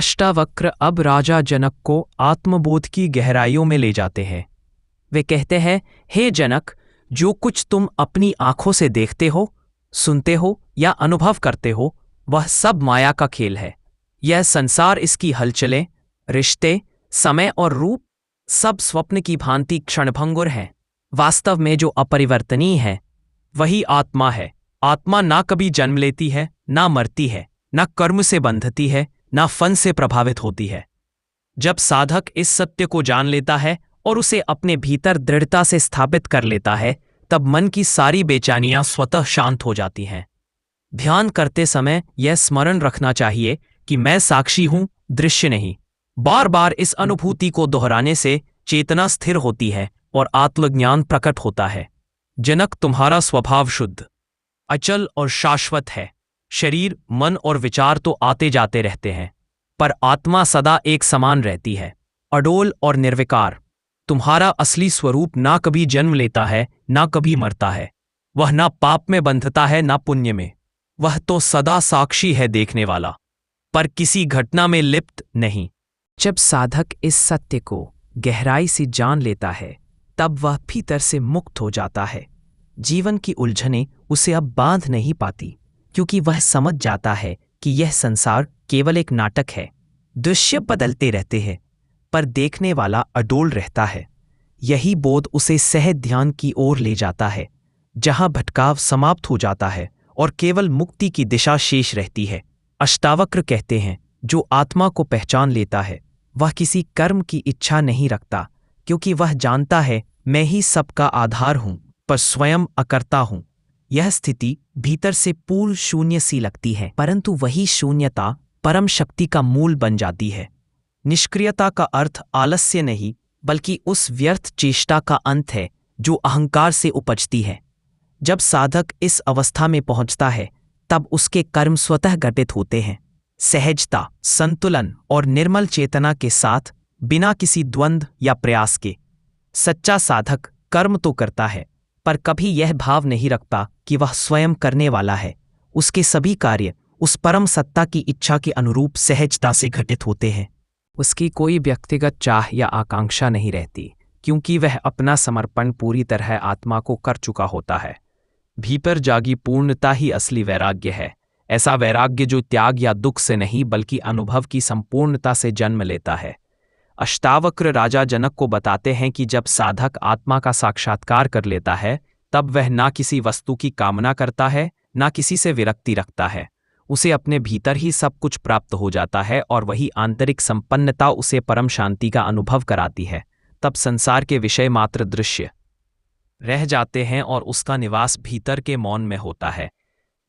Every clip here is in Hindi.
अष्टावक्र अब राजा जनक को आत्मबोध की गहराइयों में ले जाते हैं। वे कहते हैं, हे जनक, जो कुछ तुम अपनी आंखों से देखते हो, सुनते हो या अनुभव करते हो, वह सब माया का खेल है। यह संसार, इसकी हलचलें, रिश्ते, समय और रूप सब स्वप्न की भांति क्षणभंगुर हैं। वास्तव में जो अपरिवर्तनीय है वही आत्मा है। आत्मा ना कभी जन्म लेती है, ना मरती है, ना कर्म से बंधती है, ना फन से प्रभावित होती है। जब साधक इस सत्य को जान लेता है और उसे अपने भीतर दृढ़ता से स्थापित कर लेता है, तब मन की सारी बेचैनियां स्वतः शांत हो जाती हैं। ध्यान करते समय यह स्मरण रखना चाहिए कि मैं साक्षी हूं, दृश्य नहीं। बार बार इस अनुभूति को दोहराने से चेतना स्थिर होती है और आत्मज्ञान प्रकट होता है। जनक, तुम्हारा स्वभाव शुद्ध, अचल और शाश्वत है। शरीर, मन और विचार तो आते जाते रहते हैं, पर आत्मा सदा एक समान रहती है, अडोल और निर्विकार। तुम्हारा असली स्वरूप ना कभी जन्म लेता है, ना कभी मरता है। वह ना पाप में बंधता है, ना पुण्य में। वह तो सदा साक्षी है, देखने वाला, पर किसी घटना में लिप्त नहीं। जब साधक इस सत्य को गहराई से जान लेता है, तब वह भीतर से मुक्त हो जाता है। जीवन की उलझनें उसे अब बांध नहीं पाती, क्योंकि वह समझ जाता है कि यह संसार केवल एक नाटक है। दृश्य बदलते रहते हैं, पर देखने वाला अडोल रहता है। यही बोध उसे सहज ध्यान की ओर ले जाता है, जहां भटकाव समाप्त हो जाता है और केवल मुक्ति की दिशा शेष रहती है। अष्टावक्र कहते हैं, जो आत्मा को पहचान लेता है वह किसी कर्म की इच्छा नहीं रखता, क्योंकि वह जानता है मैं ही सबका आधार हूं, पर स्वयं अकर्ता हूं। यह स्थिति भीतर से पूर्ण शून्य सी लगती है, परंतु वही शून्यता परम शक्ति का मूल बन जाती है। निष्क्रियता का अर्थ आलस्य नहीं, बल्कि उस व्यर्थ चेष्टा का अंत है जो अहंकार से उपजती है। जब साधक इस अवस्था में पहुंचता है, तब उसके कर्म स्वतः घटित होते हैं, सहजता, संतुलन और निर्मल चेतना के साथ, बिना किसी द्वंद्व या प्रयास के। सच्चा साधक कर्म तो करता है, पर कभी यह भाव नहीं रखता कि वह स्वयं करने वाला है। उसके सभी कार्य उस परम सत्ता की इच्छा के अनुरूप सहजता से घटित होते हैं। उसकी कोई व्यक्तिगत चाह या आकांक्षा नहीं रहती, क्योंकि वह अपना समर्पण पूरी तरह आत्मा को कर चुका होता है। भीतर जागी पूर्णता ही असली वैराग्य है। ऐसा वैराग्य जो त्याग या दुख से नहीं, बल्कि अनुभव की संपूर्णता से जन्म लेता है। अष्टावक्र राजा जनक को बताते हैं कि जब साधक आत्मा का साक्षात्कार कर लेता है, तब वह ना किसी वस्तु की कामना करता है, ना किसी से विरक्ति रखता है। उसे अपने भीतर ही सब कुछ प्राप्त हो जाता है और वही आंतरिक संपन्नता उसे परम शांति का अनुभव कराती है। तब संसार के विषय मात्र दृश्य रह जाते हैं और उसका निवास भीतर के मौन में होता है।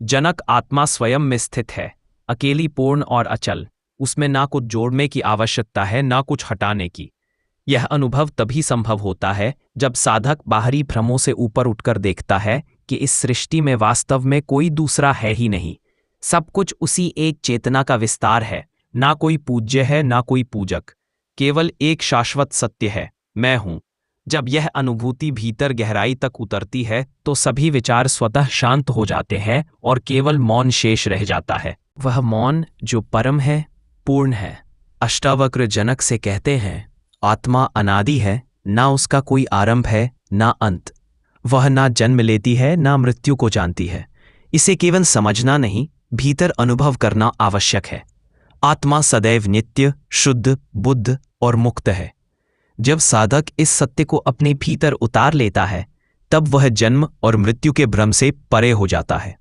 जनक, आत्मा स्वयं में स्थित है, अकेली, पूर्ण और अचल। उसमें ना कुछ जोड़ने की आवश्यकता है, ना कुछ हटाने की। यह अनुभव तभी संभव होता है जब साधक बाहरी भ्रमों से ऊपर उठकर देखता है कि इस सृष्टि में वास्तव में कोई दूसरा है ही नहीं। सब कुछ उसी एक चेतना का विस्तार है। ना कोई पूज्य है, ना कोई पूजक, केवल एक शाश्वत सत्य है, मैं हूं। जब यह अनुभूति भीतर गहराई तक उतरती है, तो सभी विचार स्वतः शांत हो जाते हैं और केवल मौन शेष रह जाता है। वह मौन जो परम है, पूर्ण है। अष्टावक्र जनक से कहते हैं, आत्मा अनादि है, ना उसका कोई आरंभ है, ना अंत। वह ना जन्म लेती है, ना मृत्यु को जानती है। इसे केवल समझना नहीं, भीतर अनुभव करना आवश्यक है। आत्मा सदैव नित्य, शुद्ध, बुद्ध और मुक्त है। जब साधक इस सत्य को अपने भीतर उतार लेता है, तब वह जन्म और मृत्यु के भ्रम से परे हो जाता है।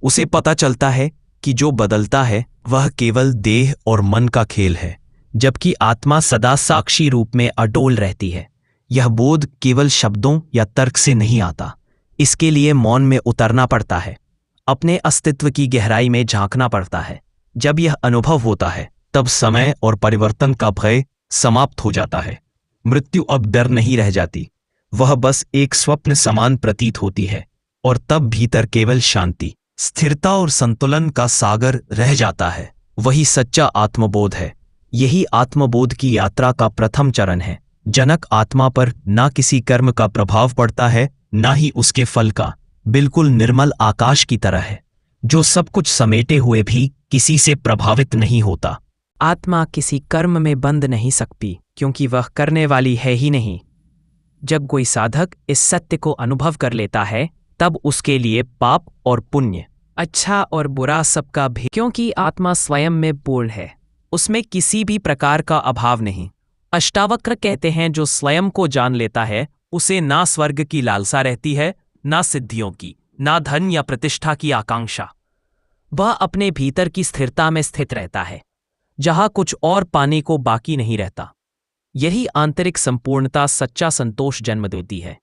उसे पता चलता है कि जो बदलता है वह केवल देह और मन का खेल है, जबकि आत्मा सदा साक्षी रूप में अडोल रहती है। यह बोध केवल शब्दों या तर्क से नहीं आता। इसके लिए मौन में उतरना पड़ता है, अपने अस्तित्व की गहराई में झांकना पड़ता है। जब यह अनुभव होता है, तब समय और परिवर्तन का भय समाप्त हो जाता है। मृत्यु अब डर नहीं रह जाती, वह बस एक स्वप्न समान प्रतीत होती है, और तब भीतर केवल शांति, स्थिरता और संतुलन का सागर रह जाता है। वही सच्चा आत्मबोध है। यही आत्मबोध की यात्रा का प्रथम चरण है। जनक, आत्मा पर ना किसी कर्म का प्रभाव पड़ता है, ना ही उसके फल का। बिल्कुल निर्मल आकाश की तरह है, जो सब कुछ समेटे हुए भी किसी से प्रभावित नहीं होता। आत्मा किसी कर्म में बंध नहीं सकती क्योंकि वह करने वाली है ही नहीं। जब कोई साधक इस सत्य को अनुभव कर लेता है तब उसके लिए पाप और पुण्य, अच्छा और बुरा सबका भेद, क्योंकि आत्मा स्वयं में पूर्ण है, उसमें किसी भी प्रकार का अभाव नहीं। अष्टावक्र कहते हैं जो स्वयं को जान लेता है उसे ना स्वर्ग की लालसा रहती है, ना सिद्धियों की, ना धन या प्रतिष्ठा की आकांक्षा। वह अपने भीतर की स्थिरता में स्थित रहता है जहां कुछ और पाने को बाकी नहीं रहता। यही आंतरिक संपूर्णता सच्चा संतोष जन्म देती है।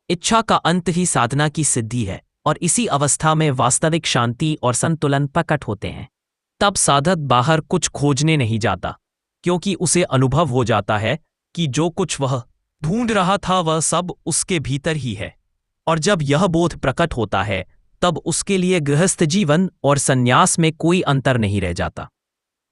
इच्छा का अंत ही साधना की सिद्धि है और इसी अवस्था में वास्तविक शांति और संतुलन प्रकट होते हैं। तब साधक बाहर कुछ खोजने नहीं जाता क्योंकि उसे अनुभव हो जाता है कि जो कुछ वह ढूंढ रहा था वह सब उसके भीतर ही है। और जब यह बोध प्रकट होता है तब उसके लिए गृहस्थ जीवन और संन्यास में कोई अंतर नहीं रह जाता,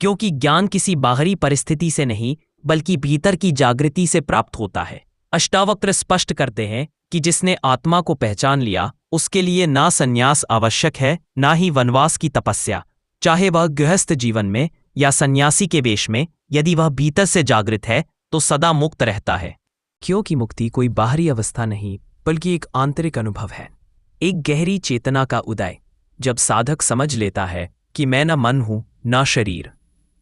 क्योंकि ज्ञान किसी बाहरी परिस्थिति से नहीं बल्कि भीतर की जागृति से प्राप्त होता है। अष्टावक्र स्पष्ट करते हैं कि जिसने आत्मा को पहचान लिया उसके लिए ना संन्यास आवश्यक है ना ही वनवास की तपस्या, चाहे वह गृहस्थ जीवन में या सन्यासी के वेश में। यदि वह भीतर से जागृत है तो सदा मुक्त रहता है, क्योंकि मुक्ति कोई बाहरी अवस्था नहीं बल्कि एक आंतरिक अनुभव है, एक गहरी चेतना का उदय। जब साधक समझ लेता है कि मैं न मन हूं न शरीर,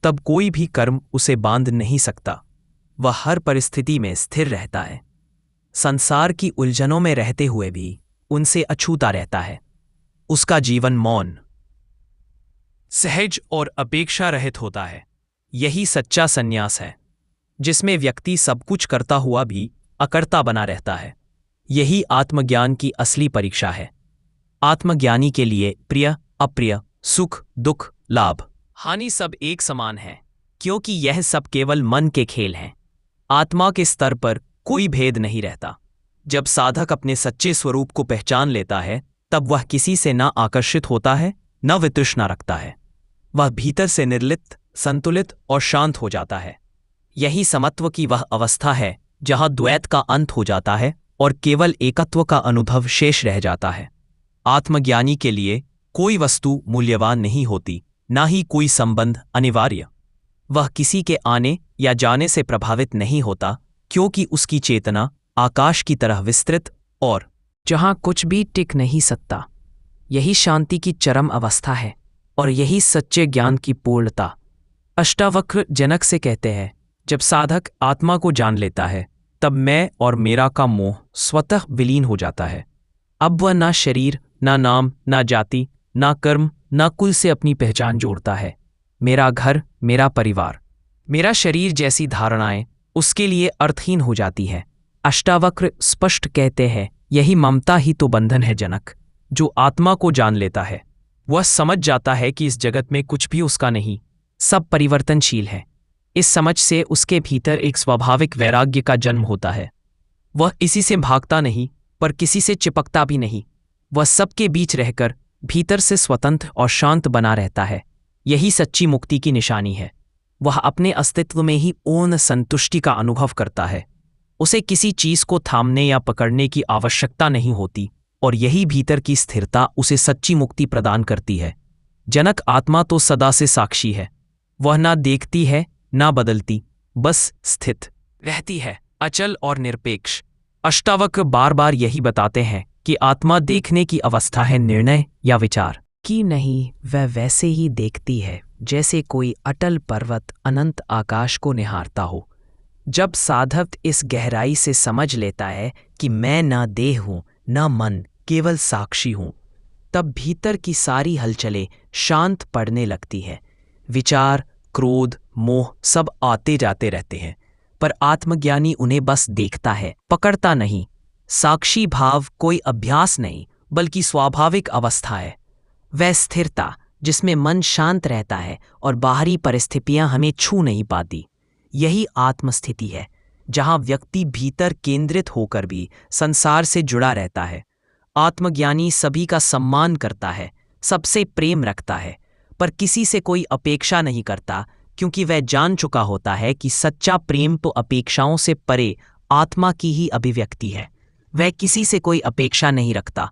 तब कोई भी कर्म उसे बांध नहीं सकता। वह हर परिस्थिति में स्थिर रहता है, संसार की उलझनों में रहते हुए भी उनसे अछूता रहता है। उसका जीवन मौन, सहज और अपेक्षा रहित होता है। यही सच्चा संन्यास है, जिसमें व्यक्ति सब कुछ करता हुआ भी अकर्ता बना रहता है। यही आत्मज्ञान की असली परीक्षा है। आत्मज्ञानी के लिए प्रिय अप्रिय, सुख दुख, लाभ हानि सब एक समान है, क्योंकि यह सब केवल मन के खेल हैं। आत्मा के स्तर पर कोई भेद नहीं रहता। जब साधक अपने सच्चे स्वरूप को पहचान लेता है तब वह किसी से न आकर्षित होता है न वितृष्णा रखता है। वह भीतर से निर्लिप्त, संतुलित और शांत हो जाता है। यही समत्व की वह अवस्था है जहां द्वैत का अंत हो जाता है और केवल एकत्व का अनुभव शेष रह जाता है। आत्मज्ञानी के लिए कोई वस्तु मूल्यवान नहीं होती, ना ही कोई संबंध अनिवार्य। वह किसी के आने या जाने से प्रभावित नहीं होता, क्योंकि उसकी चेतना आकाश की तरह विस्तृत और जहां कुछ भी टिक नहीं सकता। यही शांति की चरम अवस्था है और यही सच्चे ज्ञान की पूर्णता। अष्टावक्र जनक से कहते हैं, जब साधक आत्मा को जान लेता है तब मैं और मेरा का मोह स्वतः विलीन हो जाता है। अब वह ना शरीर, ना नाम, ना जाति, ना कर्म, ना कुल से अपनी पहचान जोड़ता है। मेरा घर, मेरा परिवार, मेरा शरीर जैसी धारणाएं उसके लिए अर्थहीन हो जाती है। अष्टावक्र स्पष्ट कहते हैं, यही ममता ही तो बंधन है जनक। जो आत्मा को जान लेता है वह समझ जाता है कि इस जगत में कुछ भी उसका नहीं, सब परिवर्तनशील है। इस समझ से उसके भीतर एक स्वाभाविक वैराग्य का जन्म होता है। वह इसी से भागता नहीं पर किसी से चिपकता भी नहीं। वह सबके बीच रहकर भीतर से स्वतंत्र और शांत बना रहता है। यही सच्ची मुक्ति की निशानी है। वह अपने अस्तित्व में ही पूर्ण संतुष्टि का अनुभव करता है। उसे किसी चीज को थामने या पकड़ने की आवश्यकता नहीं होती और यही भीतर की स्थिरता उसे सच्ची मुक्ति प्रदान करती है। जनक, आत्मा तो सदा से साक्षी है। वह ना देखती है ना बदलती, बस स्थित रहती है, अचल और निरपेक्ष। अष्टावक्र बार बार यही बताते हैं कि आत्मा देखने की अवस्था है, निर्णय या विचार की नहीं। वह वैसे ही देखती है जैसे कोई अटल पर्वत अनंत आकाश को निहारता हो। जब साधक इस गहराई से समझ लेता है कि मैं ना देह हूं ना मन, केवल साक्षी हूं, तब भीतर की सारी हलचलें शांत पड़ने लगती है। विचार, क्रोध, मोह सब आते जाते रहते हैं, पर आत्मज्ञानी उन्हें बस देखता है, पकड़ता नहीं। साक्षी भाव कोई अभ्यास नहीं बल्कि स्वाभाविक अवस्था है। वह स्थिरता जिसमें मन शांत रहता है और बाहरी परिस्थितियां हमें छू नहीं पाती। यही आत्मस्थिति है जहां व्यक्ति भीतर केंद्रित होकर भी संसार से जुड़ा रहता है। आत्मज्ञानी सभी का सम्मान करता है, सबसे प्रेम रखता है, पर किसी से कोई अपेक्षा नहीं करता, क्योंकि वह जान चुका होता है कि सच्चा प्रेम तो अपेक्षाओं से परे आत्मा की ही अभिव्यक्ति है। वह किसी से कोई अपेक्षा नहीं रखता,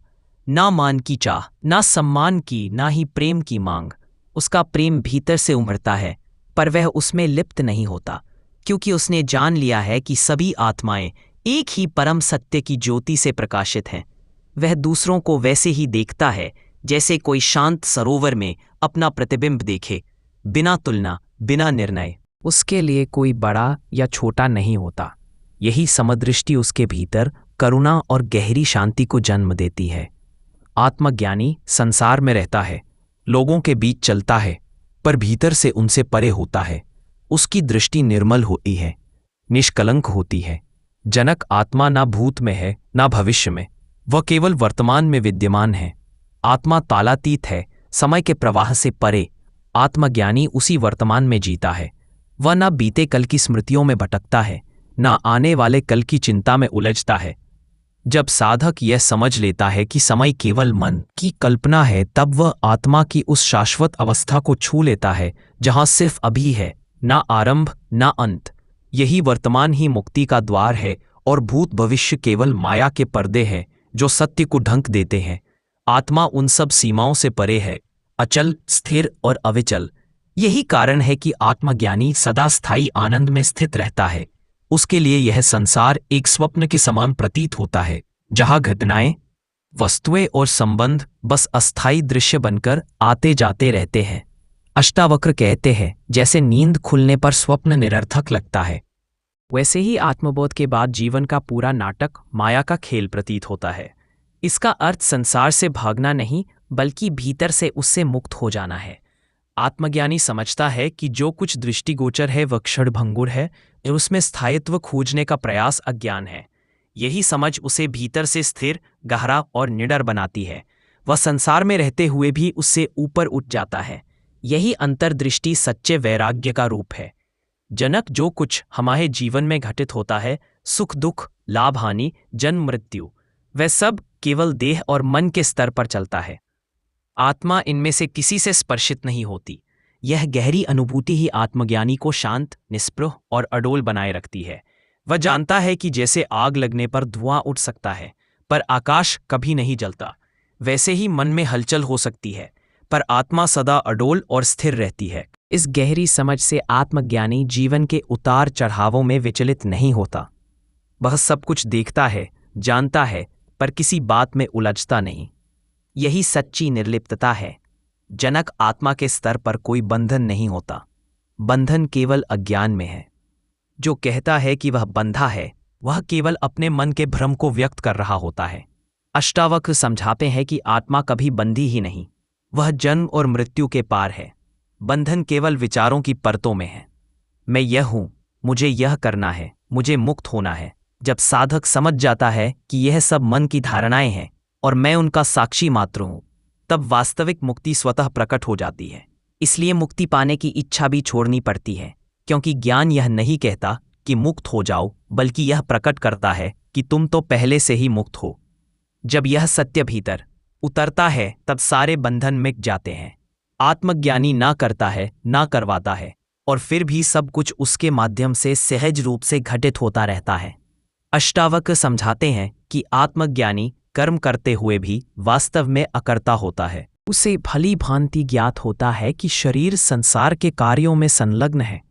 ना मान की चाह, ना सम्मान की, ना ही प्रेम की मांग। उसका प्रेम भीतर से उमड़ता है, पर वह उसमें लिप्त नहीं होता, क्योंकि उसने जान लिया है कि सभी आत्माएं एक ही परम सत्य की ज्योति से प्रकाशित हैं। वह दूसरों को वैसे ही देखता है जैसे कोई शांत सरोवर में अपना प्रतिबिंब देखे, बिना तुलना, बिना निर्णय। उसके लिए कोई बड़ा या छोटा नहीं होता। यही समदृष्टि उसके भीतर करुणा और गहरी शांति को जन्म देती है। आत्मज्ञानी संसार में रहता है, लोगों के बीच चलता है, पर भीतर से उनसे परे होता है। उसकी दृष्टि निर्मल होती है, निष्कलंक होती है। जनक आत्मा ना भूत में है ना भविष्य में, वह केवल वर्तमान में विद्यमान है। आत्मा तालातीत है, समय के प्रवाह से परे। आत्मज्ञानी उसी वर्तमान में जीता है। वह ना बीते कल की स्मृतियों में भटकता है, ना आने वाले कल की चिंता में उलझता है। जब साधक यह समझ लेता है कि समय केवल मन की कल्पना है, तब वह आत्मा की उस शाश्वत अवस्था को छू लेता है जहां सिर्फ अभी है, ना आरंभ ना अंत। यही वर्तमान ही मुक्ति का द्वार है और भूत भविष्य केवल माया के पर्दे हैं जो सत्य को ढंक देते हैं। आत्मा उन सब सीमाओं से परे है, अचल, स्थिर और अविचल। यही कारण है कि आत्मज्ञानी सदा स्थायी आनंद में स्थित रहता है। उसके लिए यह संसार एक स्वप्न के समान प्रतीत होता है, जहां घटनाएं, वस्तुएं और संबंध बस अस्थायी दृश्य बनकर आते जाते रहते हैं। अष्टावक्र कहते हैं, जैसे नींद खुलने पर स्वप्न निरर्थक लगता है, वैसे ही आत्मबोध के बाद जीवन का पूरा नाटक माया का खेल प्रतीत होता है। इसका अर्थ संसार से भागना नहीं, बल्कि भीतर से उससे मुक्त हो जाना है। आत्मज्ञानी समझता है कि जो कुछ दृष्टिगोचर है वह क्षणभंगुर है और उसमें स्थायित्व खोजने का प्रयास अज्ञान है। यही समझ उसे भीतर से स्थिर, गहरा और निडर बनाती है। वह संसार में रहते हुए भी उससे ऊपर उठ जाता है। यही अंतर्दृष्टि सच्चे वैराग्य का रूप है। जनक, जो कुछ हमारे जीवन में घटित होता है, सुख दुख, लाभ हानि, जन्म मृत्यु, वह सब केवल देह और मन के स्तर पर चलता है। आत्मा इनमें से किसी से स्पर्शित नहीं होती। यह गहरी अनुभूति ही आत्मज्ञानी को शांत, निस्पृह और अडोल बनाए रखती है। वह जानता है कि जैसे आग लगने पर धुआं उठ सकता है, पर आकाश कभी नहीं जलता, वैसे ही मन में हलचल हो सकती है, पर आत्मा सदा अडोल और स्थिर रहती है। इस गहरी समझ से आत्मज्ञानी जीवन के उतार चढ़ावों में विचलित नहीं होता। वह सब कुछ देखता है, जानता है, पर किसी बात में उलझता नहीं। यही सच्ची निर्लिप्तता है। जनक, आत्मा के स्तर पर कोई बंधन नहीं होता। बंधन केवल अज्ञान में है। जो कहता है कि वह बंधा है, वह केवल अपने मन के भ्रम को व्यक्त कर रहा होता है। अष्टावक्र समझाते हैं कि आत्मा कभी बंधी ही नहीं, वह जन्म और मृत्यु के पार है। बंधन केवल विचारों की परतों में है। मैं यह हूं, मुझे यह करना है, मुझे मुक्त होना है। जब साधक समझ जाता है कि यह सब मन की धारणाएं हैं और मैं उनका साक्षी मात्र हूं, तब वास्तविक मुक्ति स्वतः प्रकट हो जाती है। इसलिए मुक्ति पाने की इच्छा भी छोड़नी पड़ती है, क्योंकि ज्ञान यह नहीं कहता कि मुक्त हो जाओ, बल्कि यह प्रकट करता है कि तुम तो पहले से ही मुक्त हो। जब यह सत्य भीतर उतरता है, तब सारे बंधन मिट जाते हैं। आत्मज्ञानी ना करता है, ना करवाता है, और फिर भी सब कुछ उसके माध्यम से सहज रूप से घटित होता रहता है। अष्टावक्र समझाते हैं कि आत्मज्ञानी कर्म करते हुए भी वास्तव में अकर्ता होता है। उसे भली भांति ज्ञात होता है कि शरीर संसार के कार्यों में संलग्न है,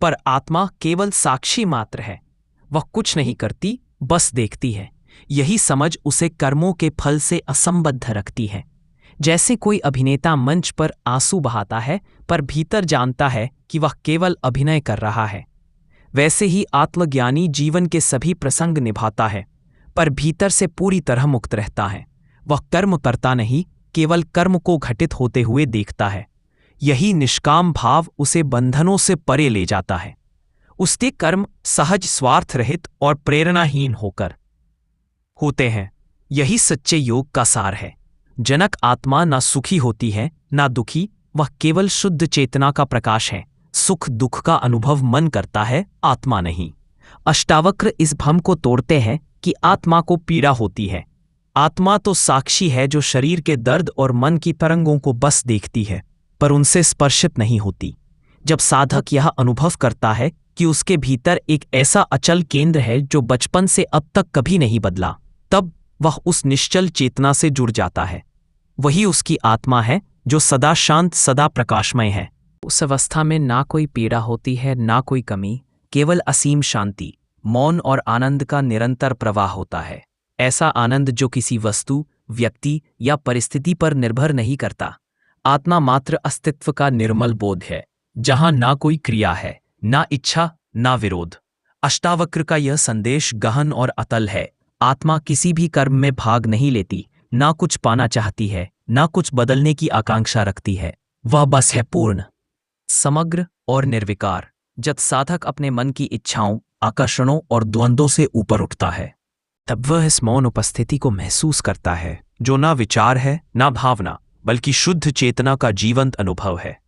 पर आत्मा केवल साक्षी मात्र है। वह कुछ नहीं करती, बस देखती है। यही समझ उसे कर्मों के फल से असंबद्ध रखती है। जैसे कोई अभिनेता मंच पर आंसू बहाता है, पर भीतर जानता है कि वह केवल अभिनय कर रहा है, वैसे ही आत्मज्ञानी जीवन के सभी प्रसंग निभाता है, पर भीतर से पूरी तरह मुक्त रहता है। वह कर्म करता नहीं, केवल कर्म को घटित होते हुए देखता है। यही निष्काम भाव उसे बंधनों से परे ले जाता है। उसके कर्म सहज, स्वार्थ रहित और प्रेरणाहीन होते हैं। यही सच्चे योग का सार है। जनक, आत्मा ना सुखी होती है ना दुखी, वह केवल शुद्ध चेतना का प्रकाश है। सुख दुख का अनुभव मन करता है, आत्मा नहीं। अष्टावक्र इस भ्रम को तोड़ते हैं कि आत्मा को पीड़ा होती है। आत्मा तो साक्षी है जो शरीर के दर्द और मन की तरंगों को बस देखती है, पर उनसे स्पर्शित नहीं होती। जब साधक यह अनुभव करता है कि उसके भीतर एक ऐसा अचल केंद्र है जो बचपन से अब तक कभी नहीं बदला, तब वह उस निश्चल चेतना से जुड़ जाता है। वही उसकी आत्मा है जो सदा शांत, सदा प्रकाशमय है। उस अवस्था में ना कोई पीड़ा होती है, ना कोई कमी, केवल असीम शांति, मौन और आनंद का निरंतर प्रवाह होता है। ऐसा आनंद जो किसी वस्तु, व्यक्ति या परिस्थिति पर निर्भर नहीं करता। आत्मा मात्र अस्तित्व का निर्मल बोध है, जहां ना कोई क्रिया है, ना इच्छा, ना विरोध। अष्टावक्र का यह संदेश गहन और अतल है। आत्मा किसी भी कर्म में भाग नहीं लेती, ना कुछ पाना चाहती है, ना कुछ बदलने की आकांक्षा रखती है। वह बस है पूर्ण, समग्र और निर्विकार। जब साधक अपने मन की इच्छाओं, आकर्षणों और द्वंद्वों से ऊपर उठता है, तब वह इस मौन उपस्थिति को महसूस करता है, जो ना विचार है, ना भावना, बल्कि शुद्ध चेतना का जीवंत अनुभव है।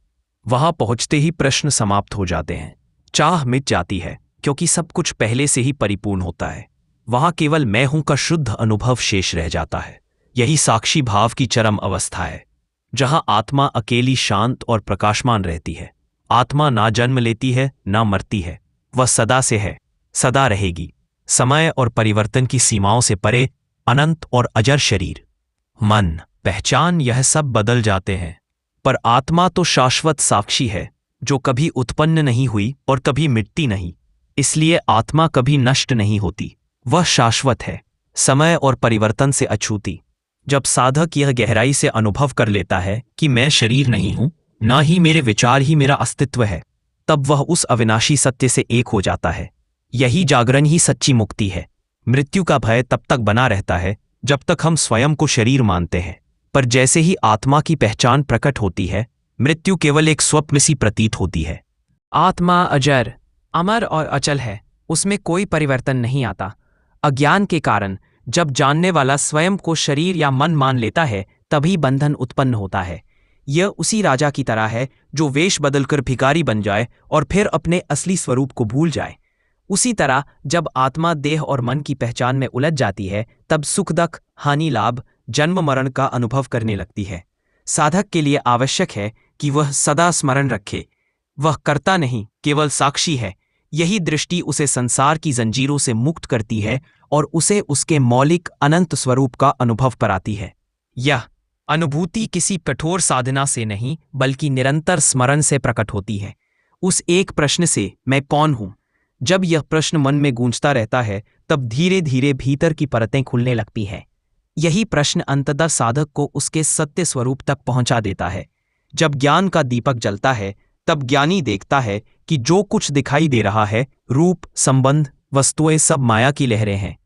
वहां पहुंचते ही प्रश्न समाप्त हो जाते हैं, चाह मिट जाती है, क्योंकि सब कुछ पहले से ही परिपूर्ण होता है। वहां केवल मैं हूं का शुद्ध अनुभव शेष रह जाता है। यही साक्षी भाव की चरम अवस्था है, जहां आत्मा अकेली शांत और प्रकाशमान रहती है। आत्मा ना जन्म लेती है, ना मरती है। वह सदा से है, सदा रहेगी। समय और परिवर्तन की सीमाओं से परे अनंत और अजर शरीर, मन, पहचान, यह सब बदल जाते हैं, पर आत्मा तो शाश्वत साक्षी है, जो कभी उत्पन्न नहीं हुई और कभी मिटती नहीं। इसलिए आत्मा कभी नष्ट नहीं होती, वह शाश्वत है, समय और परिवर्तन से अछूती। जब साधक यह गहराई से अनुभव कर लेता है कि मैं शरीर नहीं हूं, ना ही मेरे विचार ही मेरा अस्तित्व है, तब वह उस अविनाशी सत्य से एक हो जाता है। यही जागरण ही सच्ची मुक्ति है। मृत्यु का भय तब तक बना रहता है जब तक हम स्वयं को शरीर मानते हैं, पर जैसे ही आत्मा की पहचान प्रकट होती है, मृत्यु केवल एक स्वप्न सी प्रतीत होती है। आत्मा अजर, अमर और अचल है, उसमें कोई परिवर्तन नहीं आता। अज्ञान के कारण जब जानने वाला स्वयं को शरीर या मन मान लेता है, तभी बंधन उत्पन्न होता है। यह उसी राजा की तरह है जो वेश बदलकर भिखारी बन जाए और फिर अपने असली स्वरूप को भूल जाए। उसी तरह जब आत्मा देह और मन की पहचान में उलझ जाती है, तब सुख दुख, हानि लाभ, जन्म मरण का अनुभव करने लगती है। साधक के लिए आवश्यक है कि वह सदा स्मरण रखे, वह कर्ता नहीं, केवल साक्षी है। यही दृष्टि उसे संसार की जंजीरों से मुक्त करती है और उसे उसके मौलिक अनंत स्वरूप का अनुभव कराती है। यह अनुभूति किसी कठोर साधना से नहीं, बल्कि निरंतर स्मरण से प्रकट होती है। उस एक प्रश्न से, मैं कौन हूं? जब यह प्रश्न मन में गूंजता रहता है, तब धीरे धीरे भीतर की परतें खुलने लगती हैं। यही प्रश्न अंततः साधक को उसके सत्य स्वरूप तक पहुंचा देता है। जब ज्ञान का दीपक जलता है, तब ज्ञानी देखता है कि जो कुछ दिखाई दे रहा है, रूप, संबंध, वस्तुएं, सब माया की लहरें हैं,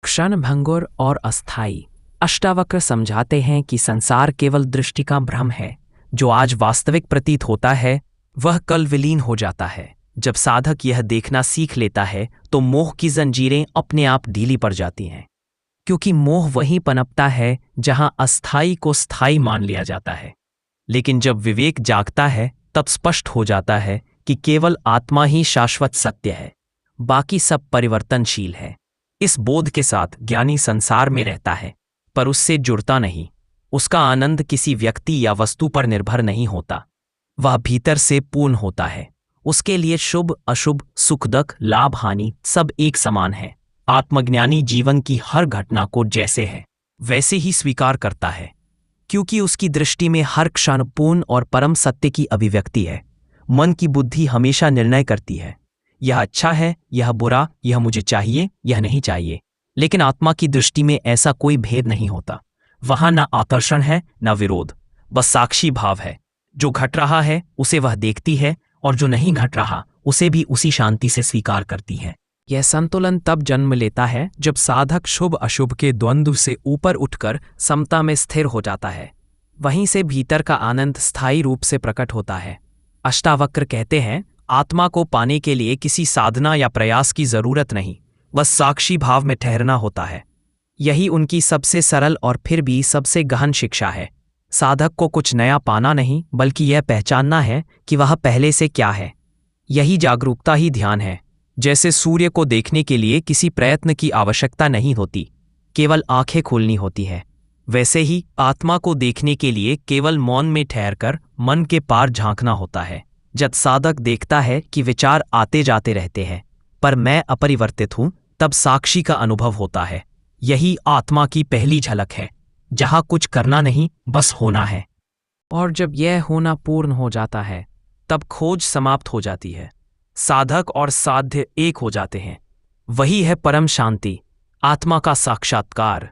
क्षणभंगुर और अस्थायी। अष्टावक्र समझाते हैं कि संसार केवल दृष्टि का भ्रम है। जो आज वास्तविक प्रतीत होता है, वह कल विलीन हो जाता है। जब साधक यह देखना सीख लेता है, तो मोह की जंजीरें अपने आप ढीली पड़ जाती हैं, क्योंकि मोह वहीं पनपता है जहां अस्थायी को स्थायी मान लिया जाता है। लेकिन जब विवेक जागता है, तब स्पष्ट हो जाता है कि केवल आत्मा ही शाश्वत सत्य है, बाकी सब परिवर्तनशील है। इस बोध के साथ ज्ञानी संसार में रहता है, पर उससे जुड़ता नहीं। उसका आनंद किसी व्यक्ति या वस्तु पर निर्भर नहीं होता, वह भीतर से पूर्ण होता है। उसके लिए शुभ अशुभ, सुख दुख, लाभ हानि सब एक समान है। आत्मज्ञानी जीवन की हर घटना को जैसे है वैसे ही स्वीकार करता है, क्योंकि उसकी दृष्टि में हर क्षण पूर्ण और परम सत्य की अभिव्यक्ति है। मन की बुद्धि हमेशा निर्णय करती है, यह अच्छा है, यह बुरा, यह मुझे चाहिए, यह नहीं चाहिए। लेकिन आत्मा की दृष्टि में ऐसा कोई भेद नहीं होता। वहां ना आकर्षण है, ना विरोध, बस साक्षी भाव है। जो घट रहा है उसे वह देखती है, और जो नहीं घट रहा उसे भी उसी शांति से स्वीकार करती है। यह संतुलन तब जन्म लेता है जब साधक शुभ अशुभ के द्वंद्व से ऊपर उठकर समता में स्थिर हो जाता है। वहीं से भीतर का आनंद स्थायी रूप से प्रकट होता है। अष्टावक्र कहते हैं, आत्मा को पाने के लिए किसी साधना या प्रयास की जरूरत नहीं, बस साक्षी भाव में ठहरना होता है। यही उनकी सबसे सरल और फिर भी सबसे गहन शिक्षा है। साधक को कुछ नया पाना नहीं, बल्कि यह पहचानना है कि वह पहले से क्या है। यही जागरूकता ही ध्यान है। जैसे सूर्य को देखने के लिए किसी प्रयत्न की आवश्यकता नहीं होती, केवल आंखें खोलनी होती है, वैसे ही आत्मा को देखने के लिए केवल मौन में ठहरकर मन के पार झांकना होता है। जब साधक देखता है कि विचार आते जाते रहते हैं, पर मैं अपरिवर्तित हूं, तब साक्षी का अनुभव होता है। यही आत्मा की पहली झलक है, जहां कुछ करना नहीं, बस होना है। और जब यह होना पूर्ण हो जाता है, तब खोज समाप्त हो जाती है। साधक और साध्य एक हो जाते हैं। वही है परम शांति, आत्मा का साक्षात्कार।